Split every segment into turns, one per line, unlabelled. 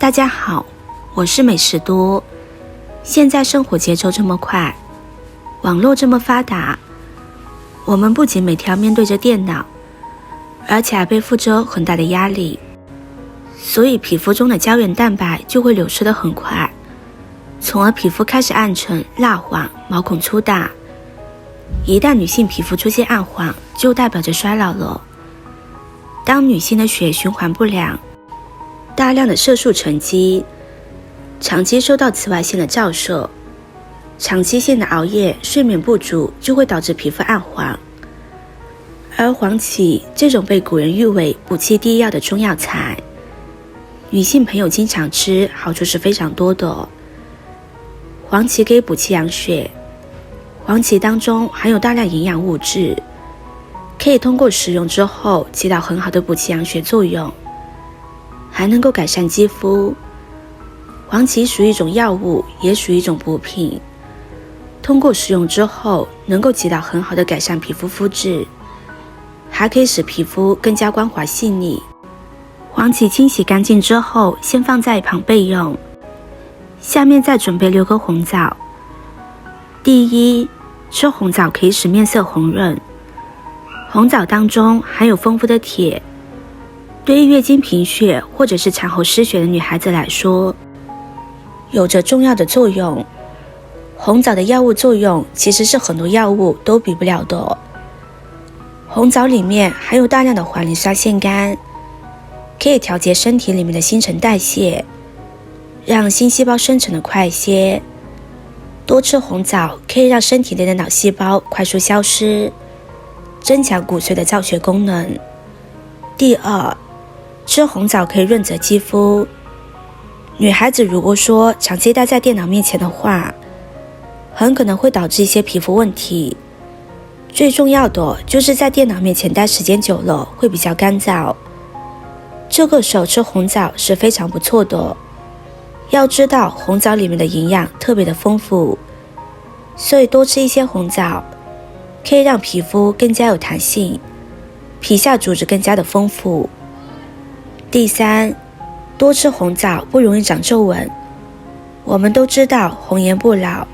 大家好，我是美食多。现在生活节奏这么快，网络这么发达，我们不仅每天要面对着电脑，而且还背负着很大的压力，所以皮肤中的胶原蛋白就会流失得很快，从而皮肤开始暗沉、蜡黄、毛孔粗大。一旦女性皮肤出现暗黄，就代表着衰老了。当女性的血液循环不良，大量的色素沉积，长期受到紫外线的照射，长期性的熬夜、睡眠不足就会导致皮肤暗黄。而黄芪这种被古人誉为补气第一药的中药材，女性朋友经常吃，好处是非常多的。黄芪可以补气养血，黄芪当中含有大量营养物质，可以通过食用之后起到很好的补气养血作用，还能够改善肌肤。黄芪属于一种药物，也属于一种补品，通过食用之后能够起到很好的改善皮肤肤质，还可以使皮肤更加光滑细腻。黄芪清洗干净之后先放在一旁备用。下面再准备6颗红枣。第一，吃红枣可以使面色红润。红枣当中含有丰富的铁，对于月经贫血或者是产后失血的女孩子来说，有着重要的作用。红枣的药物作用其实是很多药物都比不了的。红枣里面含有大量的环磷酸腺苷，可以调节身体里面的新陈代谢，让新细胞生成的快一些。多吃红枣可以让身体内的脑细胞快速消失，增强骨髓的造血功能。第二，吃红枣可以润泽肌肤。女孩子如果说长期待在电脑面前的话，很可能会导致一些皮肤问题。最重要的就是在电脑面前待时间久了会比较干燥，这个时候吃红枣是非常不错的。要知道红枣里面的营养特别的丰富，所以多吃一些红枣可以让皮肤更加有弹性，皮下组织更加的丰富。第三，多吃红枣不容易长皱纹。我们都知道红颜不老，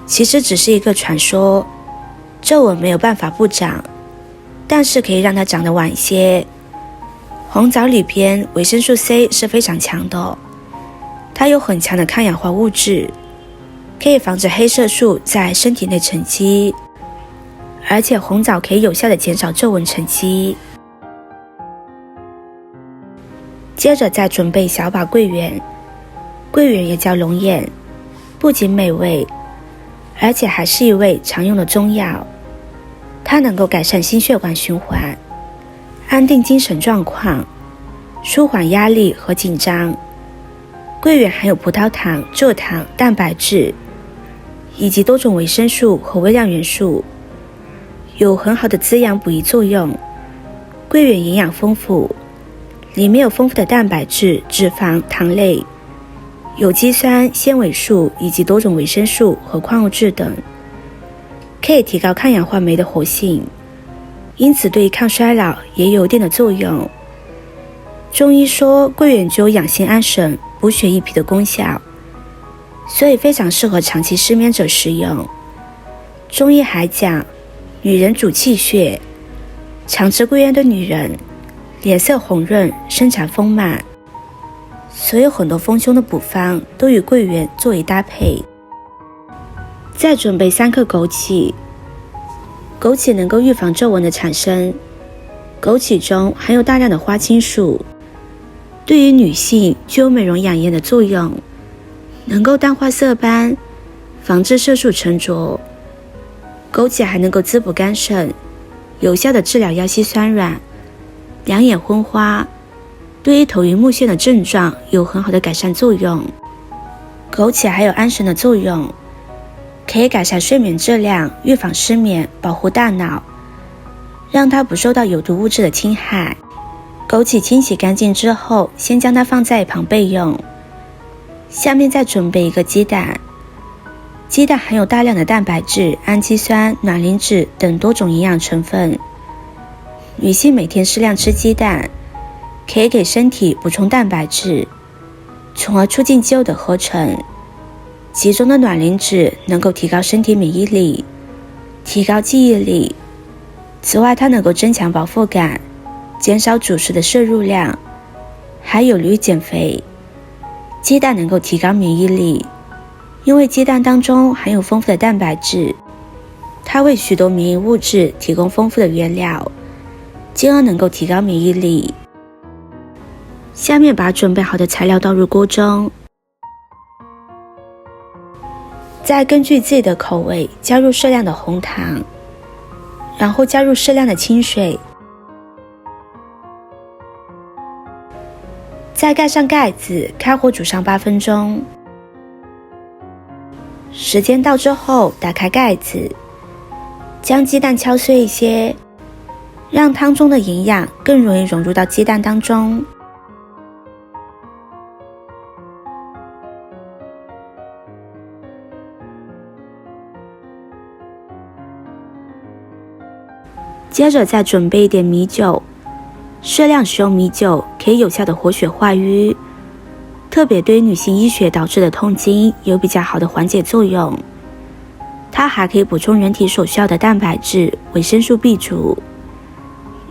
其实只是一个传说，皱纹没有办法不长，但是可以让它长得晚一些。红枣里边维生素 C 是非常强的，它有很强的抗氧化物质，可以防止黑色素在身体内沉积，而且红枣可以有效的减少皱纹沉积。接着再准备小把桂圆，桂圆也叫龙眼，不仅美味，而且还是一味常用的中药。它能够改善心血管循环，安定精神状况，舒缓压力和紧张。桂圆含有葡萄糖、蔗糖、蛋白质以及多种维生素和微量元素，有很好的滋养补益作用。桂圆营养丰富，里面有丰富的蛋白质、脂肪、糖类、有机酸、纤维素以及多种维生素和矿物质等，可以提高抗氧化酶的活性，因此对抗衰老也有一定的作用。中医说桂圆具有养心安神、补血益脾的功效，所以非常适合长期失眠者食用。中医还讲，女人主气血，常吃桂圆的女人脸色红润，身材丰满，所以很多丰胸的补方都与桂圆作为搭配。再准备3克枸杞。枸杞能够预防皱纹的产生，枸杞中含有大量的花青素，对于女性具有美容养颜的作用，能够淡化色斑，防治色素沉着。枸杞还能够滋补肝肾，有效的治疗腰膝酸软、两眼昏花，对于头晕目眩的症状有很好的改善作用。枸杞还有安神的作用，可以改善睡眠质量，预防失眠，保护大脑，让它不受到有毒物质的侵害。枸杞清洗干净之后，先将它放在一旁备用。下面再准备1个鸡蛋。鸡蛋含有大量的蛋白质、氨基酸、卵磷脂等多种营养成分，女性每天适量吃鸡蛋，可以给身体补充蛋白质，从而促进肌肉的合成。其中的卵磷脂能够提高身体免疫力，提高记忆力。此外，它能够增强饱腹感，减少主食的摄入量，还有利于减肥。鸡蛋能够提高免疫力，因为鸡蛋当中含有丰富的蛋白质，它为许多免疫物质提供丰富的原料，进而能够提高免疫力。下面把准备好的材料倒入锅中，再根据自己的口味加入适量的红糖，然后加入适量的清水，再盖上盖子，开火煮上8分钟。时间到之后，打开盖子，将鸡蛋敲碎一些，让汤中的营养更容易融入到鸡蛋当中。接着再准备一点米酒，适量使用米酒可以有效的活血化瘀，特别对于女性淤血导致的痛经有比较好的缓解作用。它还可以补充人体所需要的蛋白质、维生素 B 族。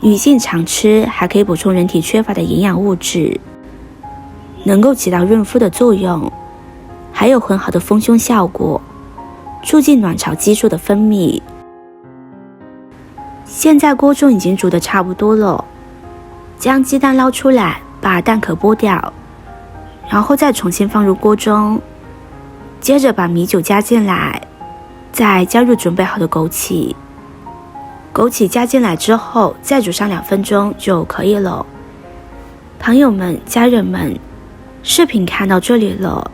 女性常吃还可以补充人体缺乏的营养物质，能够起到润肤的作用，还有很好的丰胸效果，促进卵巢激素的分泌。现在锅中已经煮得差不多了，将鸡蛋捞出来，把蛋壳剥掉，然后再重新放入锅中，接着把米酒加进来，再加入准备好的枸杞。枸杞加进来之后，再煮上2分钟就可以了。朋友们、家人们，视频看到这里了，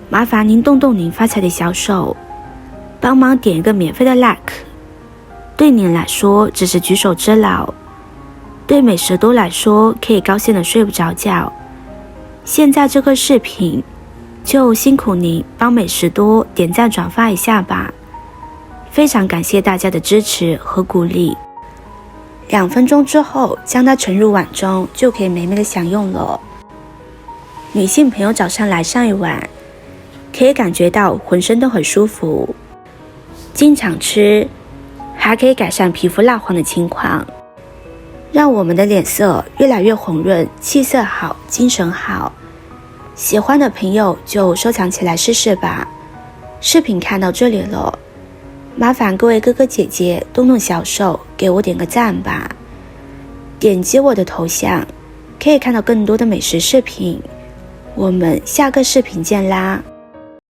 麻烦您动动您发财的小手，帮忙点一个免费的 like。对您来说只是举手之劳，对美食多来说可以高兴的睡不着觉。现在这个视频就辛苦您帮美食多点赞转发一下吧，非常感谢大家的支持和鼓励。2分钟之后将它盛入碗中，就可以美美的享用了。女性朋友早上来上一碗，可以感觉到浑身都很舒服，经常吃还可以改善皮肤蜡黄的情况，让我们的脸色越来越红润，气色好，精神好。喜欢的朋友就收藏起来试试吧。视频看到这里了，麻烦各位哥哥姐姐动动小手给我点个赞吧，点击我的头像可以看到更多的美食视频。我们下个视频见啦。